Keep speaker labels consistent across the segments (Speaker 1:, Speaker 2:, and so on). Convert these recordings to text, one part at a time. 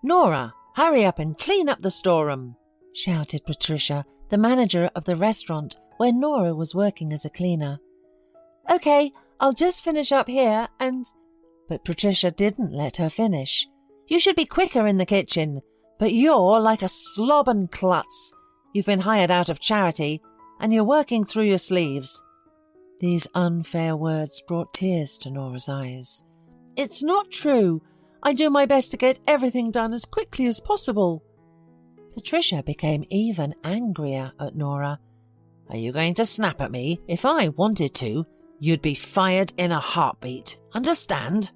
Speaker 1: "Nora, hurry up and clean up the storeroom," shouted Patricia, the manager of the restaurant where Nora was working as a cleaner. "Okay, I'll just finish up here and—" But Patricia didn't let her finish. "You should be quicker in the kitchen, but you're like a slob and klutz. You've been hired out of charity, and you're working through your sleeves." These unfair words brought tears to Nora's eyes. "It's not true. I do my best to get everything done as quickly as possible." Patricia became even angrier at Nora. "Are you going to snap at me? If I wanted to, you'd be fired in a heartbeat. Understand?"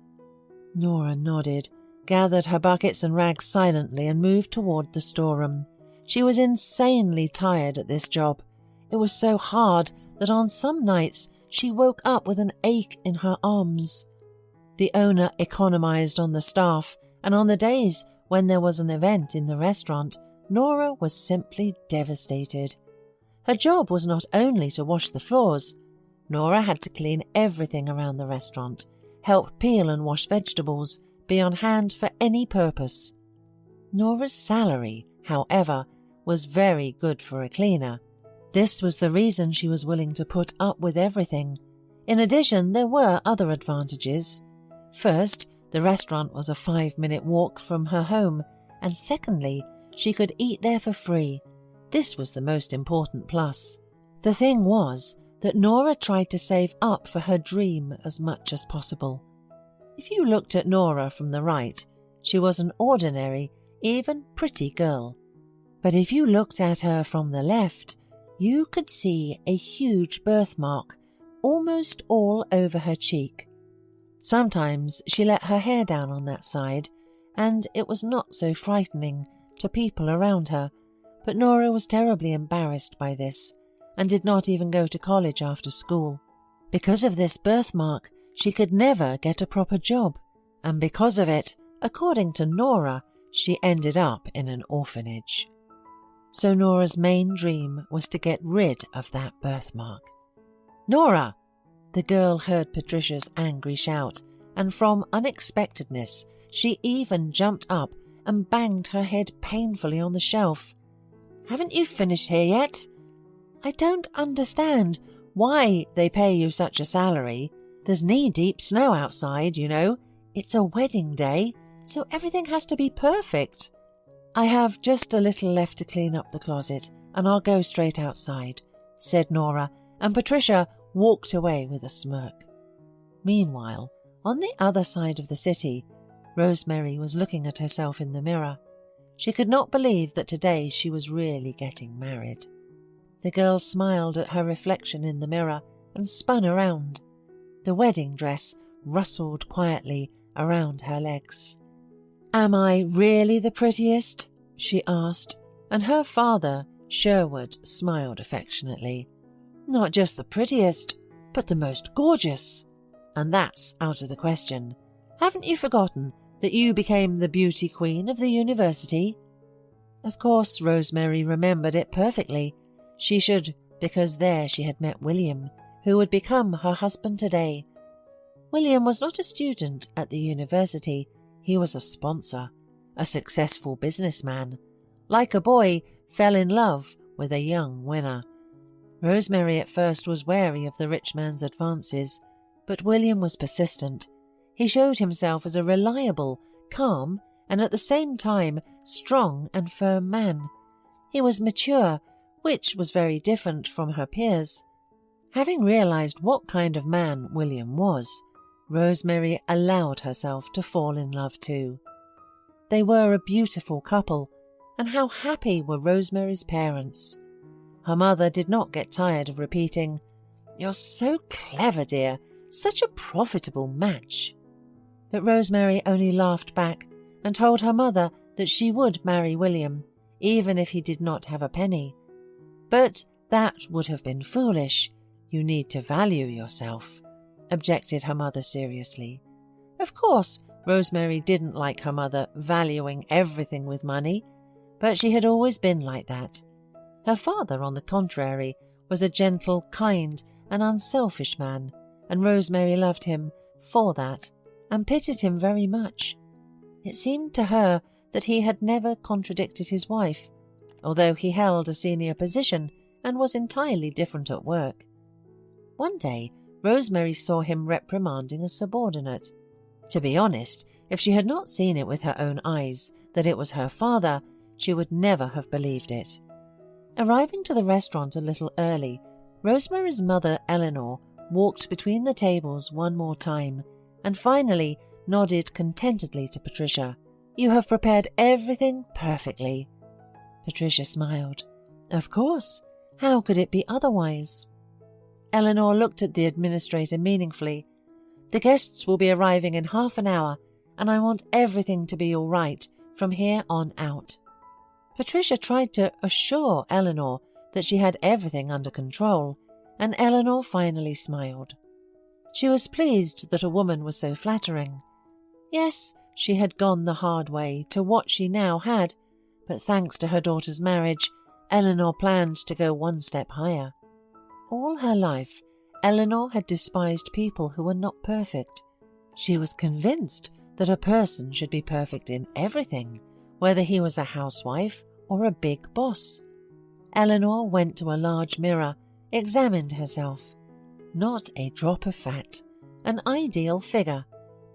Speaker 1: Nora nodded, gathered her buckets and rags silently and moved toward the storeroom. She was insanely tired at this job. It was so hard that on some nights she woke up with an ache in her arms. The owner economized on the staff, and on the days when there was an event in the restaurant, Nora was simply devastated. Her job was not only to wash the floors. Nora had to clean everything around the restaurant, help peel and wash vegetables, be on hand for any purpose. Nora's salary, however, was very good for a cleaner. This was the reason she was willing to put up with everything. In addition, there were other advantages. First, the restaurant was a 5-minute walk from her home, and secondly, she could eat there for free. This was the most important plus. The thing was that Nora tried to save up for her dream as much as possible. If you looked at Nora from the right, she was an ordinary, even pretty girl. But if you looked at her from the left, you could see a huge birthmark almost all over her cheek. Sometimes she let her hair down on that side, and it was not so frightening to people around her, but Nora was terribly embarrassed by this, and did not even go to college after school. Because of this birthmark, she could never get a proper job, and because of it, according to Nora, she ended up in an orphanage. So Nora's main dream was to get rid of that birthmark. "Nora!" The girl heard Patricia's angry shout, and from unexpectedness, she even jumped up and banged her head painfully on the shelf. "Haven't you finished here yet? I don't understand why they pay you such a salary. There's knee-deep snow outside, you know. It's a wedding day, so everything has to be perfect." "I have just a little left to clean up the closet, and I'll go straight outside," said Nora, and Patricia walked away with a smirk. Meanwhile, on the other side of the city, Rosemary was looking at herself in the mirror. She could not believe that today she was really getting married. The girl smiled at her reflection in the mirror and spun around. The wedding dress rustled quietly around her legs. "Am I really the prettiest?" she asked, and her father, Sherwood, smiled affectionately. "Not just the prettiest, but the most gorgeous. And that's out of the question. Haven't you forgotten that you became the beauty queen of the university?" Of course, Rosemary remembered it perfectly. She should, because there she had met William, who would become her husband today. William was not a student at the university. He was a sponsor, a successful businessman. Like a boy, fell in love with a young winner. Rosemary at first was wary of the rich man's advances, but William was persistent. He showed himself as a reliable, calm, and at the same time strong and firm man. He was mature, which was very different from her peers. Having realized what kind of man William was, Rosemary allowed herself to fall in love too. They were a beautiful couple, and how happy were Rosemary's parents. Her mother did not get tired of repeating, "You're so clever, dear, such a profitable match." But Rosemary only laughed back and told her mother that she would marry William, even if he did not have a penny. "But that would have been foolish. You need to value yourself," objected her mother seriously. Of course, Rosemary didn't like her mother valuing everything with money, but she had always been like that. Her father, on the contrary, was a gentle, kind, and unselfish man, and Rosemary loved him for that and pitied him very much. It seemed to her that he had never contradicted his wife, although he held a senior position and was entirely different at work. One day, Rosemary saw him reprimanding a subordinate. To be honest, if she had not seen it with her own eyes that it was her father, she would never have believed it. Arriving to the restaurant a little early, Rosemary's mother, Eleanor, walked between the tables one more time and finally nodded contentedly to Patricia. "You have prepared everything perfectly." Patricia smiled. "Of course. How could it be otherwise?" Eleanor looked at the administrator meaningfully. "The guests will be arriving in half an hour, and I want everything to be all right from here on out." Patricia tried to assure Eleanor that she had everything under control, and Eleanor finally smiled. She was pleased that a woman was so flattering. Yes, she had gone the hard way to what she now had, but thanks to her daughter's marriage, Eleanor planned to go one step higher. All her life, Eleanor had despised people who were not perfect. She was convinced that a person should be perfect in everything, whether he was a housewife or a big boss. Eleanor went to a large mirror, examined herself. Not a drop of fat, an ideal figure,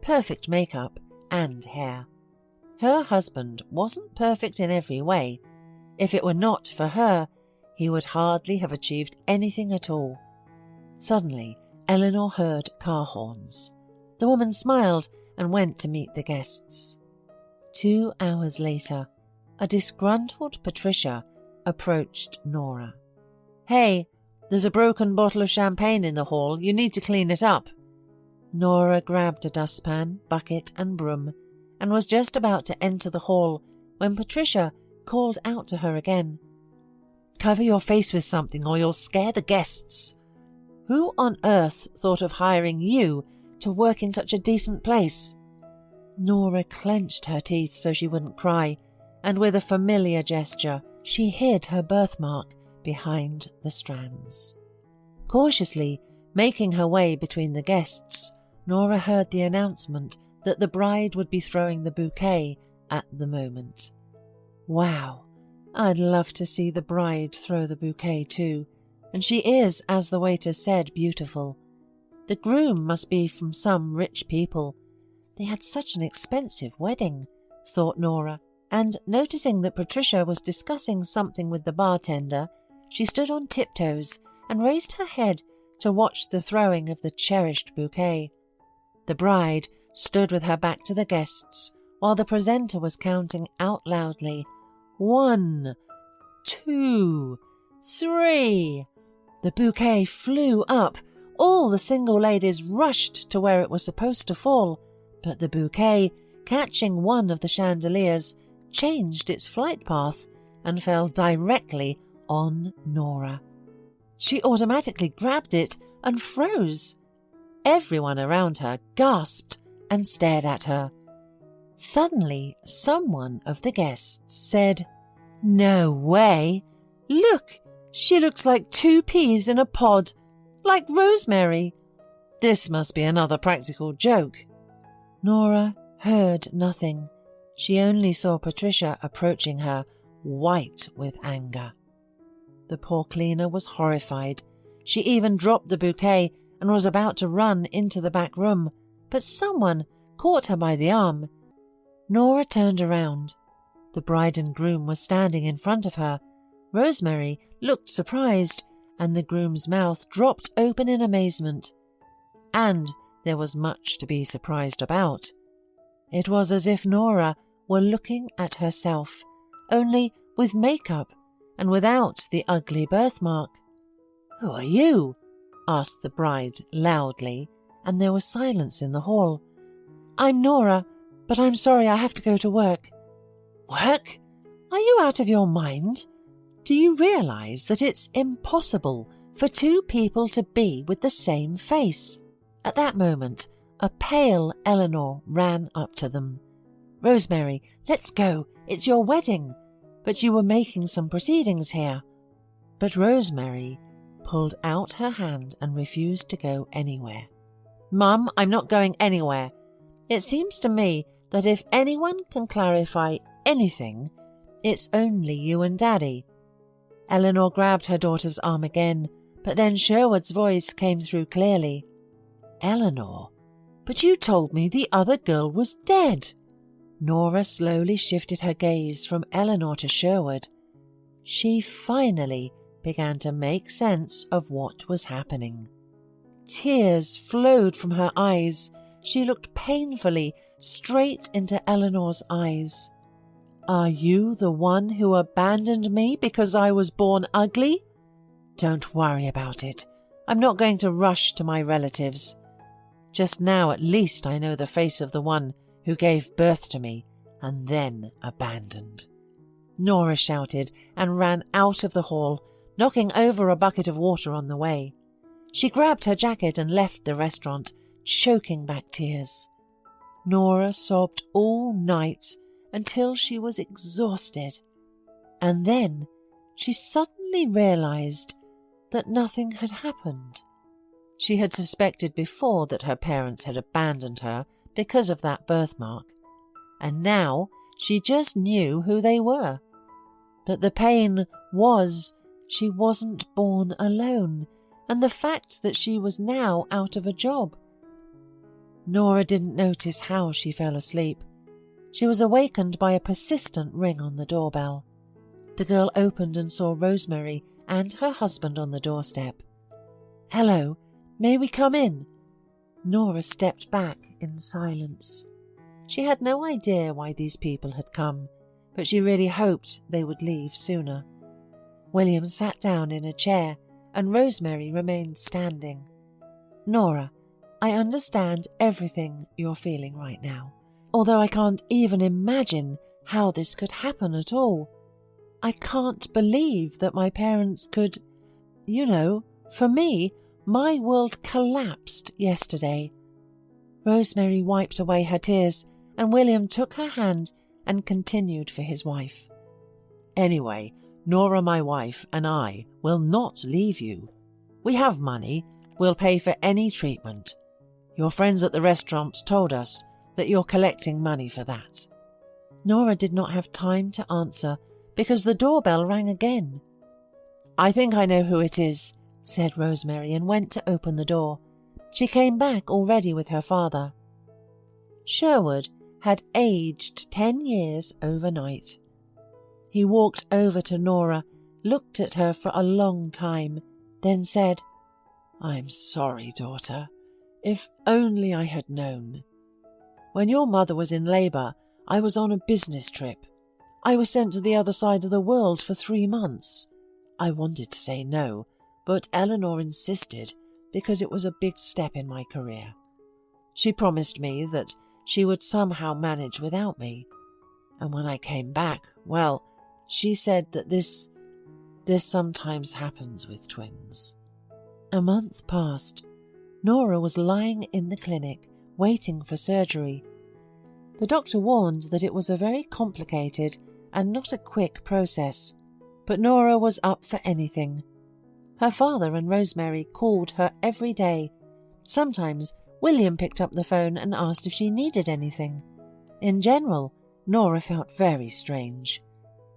Speaker 1: perfect makeup and hair. Her husband wasn't perfect in every way. If it were not for her, he would hardly have achieved anything at all. Suddenly, Eleanor heard car horns. The woman smiled and went to meet the guests. 2 hours later, a disgruntled Patricia approached Nora. "Hey, there's a broken bottle of champagne in the hall. You need to clean it up." Nora grabbed a dustpan, bucket and broom and was just about to enter the hall when Patricia called out to her again. "Cover your face with something or you'll scare the guests. Who on earth thought of hiring you to work in such a decent place?" Nora clenched her teeth so she wouldn't cry, and with a familiar gesture, she hid her birthmark behind the strands. Cautiously, making her way between the guests, Nora heard the announcement that the bride would be throwing the bouquet at the moment. Wow, I'd love to see the bride throw the bouquet too, and she is, as the waiter said, beautiful. The groom must be from some rich people. They had such an expensive wedding, thought Nora, and noticing that Patricia was discussing something with the bartender, she stood on tiptoes and raised her head to watch the throwing of the cherished bouquet. The bride stood with her back to the guests while the presenter was counting out loudly, 1, 2, 3. The bouquet flew up. All the single ladies rushed to where it was supposed to fall, but the bouquet, catching one of the chandeliers, changed its flight path and fell directly on Nora. She automatically grabbed it and froze. Everyone around her gasped and stared at her. Suddenly, someone of the guests said, "No way! Look, she looks like 2 peas in a pod, like Rosemary. This must be another practical joke." Nora heard nothing. She only saw Patricia approaching her, white with anger. The poor cleaner was horrified. She even dropped the bouquet and was about to run into the back room, but someone caught her by the arm. Nora turned around. The bride and groom were standing in front of her. Rosemary looked surprised, and the groom's mouth dropped open in amazement. And there was much to be surprised about. It was as if Nora were looking at herself, only with makeup and without the ugly birthmark. "Who are you?" asked the bride loudly, and there was silence in the hall. "I'm Nora, but I'm sorry I have to go to work." "Work? Are you out of your mind? Do you realize that it's impossible for 2 people to be with the same face?" At that moment, a pale Eleanor ran up to them. "Rosemary, let's go. It's your wedding. But you were making some proceedings here." But Rosemary pulled out her hand and refused to go anywhere. "Mum, I'm not going anywhere. It seems to me that if anyone can clarify anything, it's only you and Daddy." Eleanor grabbed her daughter's arm again, but then Sherwood's voice came through clearly. "Eleanor, but you told me the other girl was dead." Nora slowly shifted her gaze from Eleanor to Sherwood. She finally began to make sense of what was happening. Tears flowed from her eyes. She looked painfully straight into Eleanor's eyes. "Are you the one who abandoned me because I was born ugly? Don't worry about it. I'm not going to rush to my relatives. Just now at least I know the face of the one who gave birth to me and then abandoned." Nora shouted and ran out of the hall, knocking over a bucket of water on the way. She grabbed her jacket and left the restaurant, choking back tears. Nora sobbed all night until she was exhausted, and then she suddenly realized that nothing had happened. She had suspected before that her parents had abandoned her because of that birthmark, and now she just knew who they were. But the pain was she wasn't born alone, and the fact that she was now out of a job. Nora didn't notice how she fell asleep. She was awakened by a persistent ring on the doorbell. The girl opened and saw Rosemary and her husband on the doorstep. "Hello, may we come in?" Nora stepped back in silence. She had no idea why these people had come, but she really hoped they would leave sooner. William sat down in a chair and Rosemary remained standing. "Nora, I understand everything you're feeling right now, although I can't even imagine how this could happen at all. I can't believe that my parents could... for me, my world collapsed yesterday." Rosemary wiped away her tears, and William took her hand and continued for his wife. "Anyway, Nora, my wife, and I will not leave you. We have money. We'll pay for any treatment. Your friends at the restaurant told us that you're collecting money for that." Nora did not have time to answer because the doorbell rang again. "I think I know who it is," said Rosemary, and went to open the door. She came back already with her father. Sherwood had aged 10 years overnight. He walked over to Nora, looked at her for a long time, then said, "I'm sorry, daughter. If only I had known. When your mother was in labour, I was on a business trip. I was sent to the other side of the world for 3 months. I wanted to say no, but Eleanor insisted because it was a big step in my career. She promised me that she would somehow manage without me. And when I came back, well, she said that this sometimes happens with twins." A month passed. Nora was lying in the clinic, waiting for surgery. The doctor warned that it was a very complicated and not a quick process, but Nora was up for anything. Her father and Rosemary called her every day. Sometimes William picked up the phone and asked if she needed anything. In general, Nora felt very strange.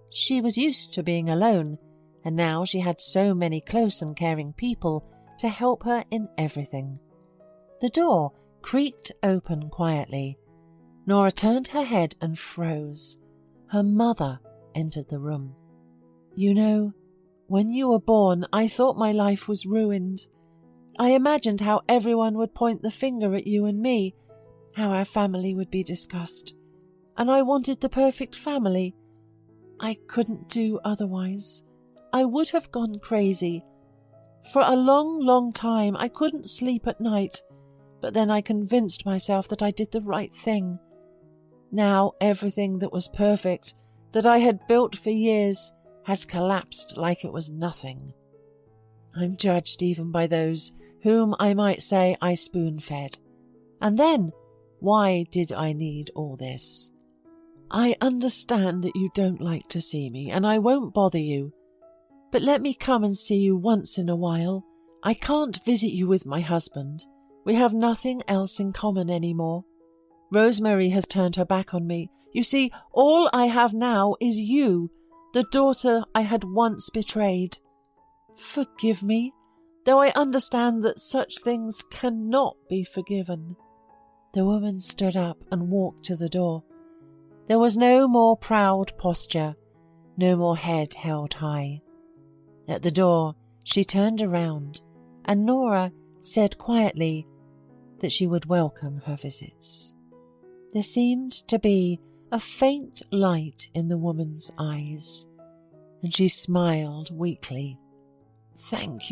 Speaker 1: She was used to being alone, and now she had so many close and caring people to help her in everything. The door creaked open quietly. Nora turned her head and froze. Her mother entered the room. When you were born, I thought my life was ruined. I imagined how everyone would point the finger at you and me, how our family would be discussed. And I wanted the perfect family. I couldn't do otherwise. I would have gone crazy. For a long, long time, I couldn't sleep at night, but then I convinced myself that I did the right thing. Now everything that was perfect, that I had built for years, has collapsed like it was nothing. I'm judged even by those whom I might say I spoon-fed. And then, why did I need all this? I understand that you don't like to see me, and I won't bother you. But let me come and see you once in a while. I can't visit you with my husband. We have nothing else in common anymore. Rosemary has turned her back on me. You see, all I have now is you, the daughter I had once betrayed. Forgive me, though I understand that such things cannot be forgiven." The woman stood up and walked to the door. There was no more proud posture, no more head held high. At the door, she turned around, and Nora said quietly that she would welcome her visits. There seemed to be a faint light in the woman's eyes, and she smiled weakly. "Thank you."